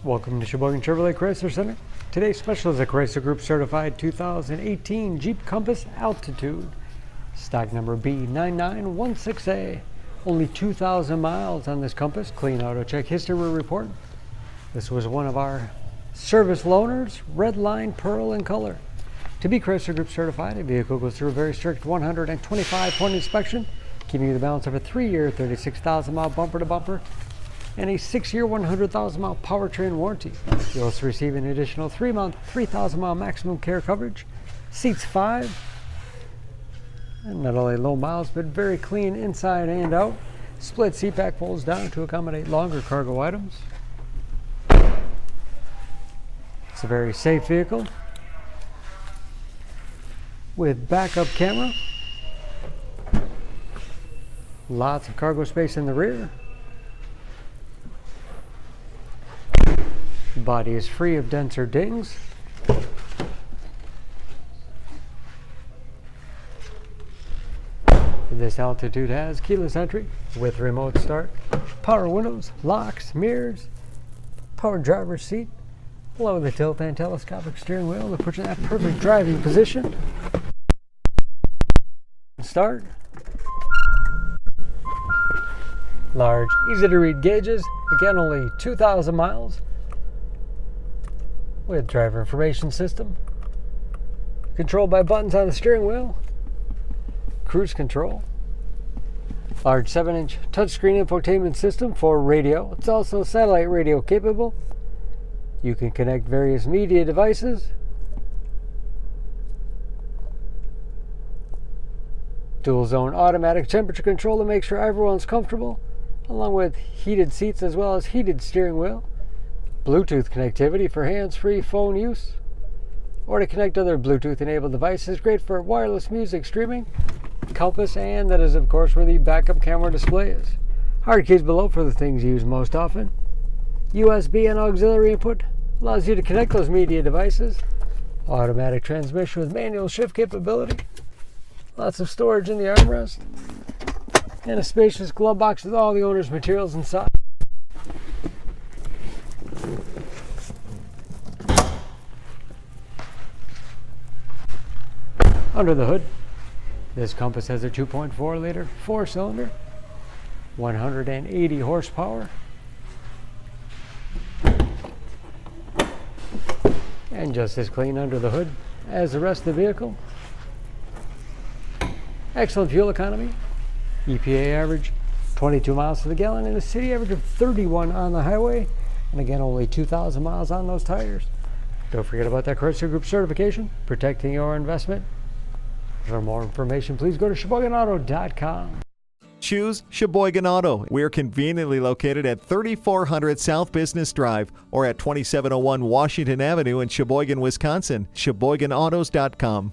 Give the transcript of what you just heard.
Welcome to Sheboygan Chevrolet Chrysler Center. Today's special is a Chrysler Group certified 2018 Jeep Compass Altitude. Stock number B9916A. Only 2,000 miles on this Compass. Clean auto check history report. This was one of our service loaners, Redline, Pearl, and Color. To be Chrysler Group certified, a vehicle goes through a very strict 125-point inspection, giving you the balance of a 3-year, 36,000-mile bumper-to-bumper, and a 6-year, 100,000-mile powertrain warranty. You'll also receive an additional 3-month, 3,000-mile maximum care coverage, seats 5, and not only low miles, but very clean inside and out. Split seat back folds down to accommodate longer cargo items. It's a very safe vehicle with backup camera. Lots of cargo space in the rear. The body is free of dents or dings. This Altitude has keyless entry with remote start, power windows, locks, mirrors, power driver's seat, below the tilt and telescopic steering wheel to put you in that perfect driving position. Start. Large, easy to read gauges, again only 2,000 miles. With driver information system, controlled by buttons on the steering wheel, cruise control, large 7-inch touchscreen infotainment system for radio. It's also satellite radio capable. You can connect various media devices. Dual zone automatic temperature control to make sure everyone's comfortable, along with heated seats as well as heated steering wheel. Bluetooth connectivity for hands-free phone use, or to connect other Bluetooth-enabled devices. Great for wireless music streaming. Compass, and that is of course where the backup camera display is. Hard keys below for the things you use most often. USB and auxiliary input allows you to connect those media devices. Automatic transmission with manual shift capability. Lots of storage in the armrest, and a spacious glove box with all the owner's materials inside. Under the hood, this Compass has a 2.4-liter 4-cylinder, 180 horsepower, and just as clean under the hood as the rest of the vehicle. Excellent fuel economy. EPA average 22 miles to the gallon, and a city average of 31 on the highway, and again only 2,000 miles on those tires. Don't forget about that Chrysler Group certification, protecting your investment. For more information, please go to SheboyganAuto.com. Choose Sheboygan Auto. We're conveniently located at 3400 South Business Drive or at 2701 Washington Avenue in Sheboygan, Wisconsin. SheboyganAutos.com.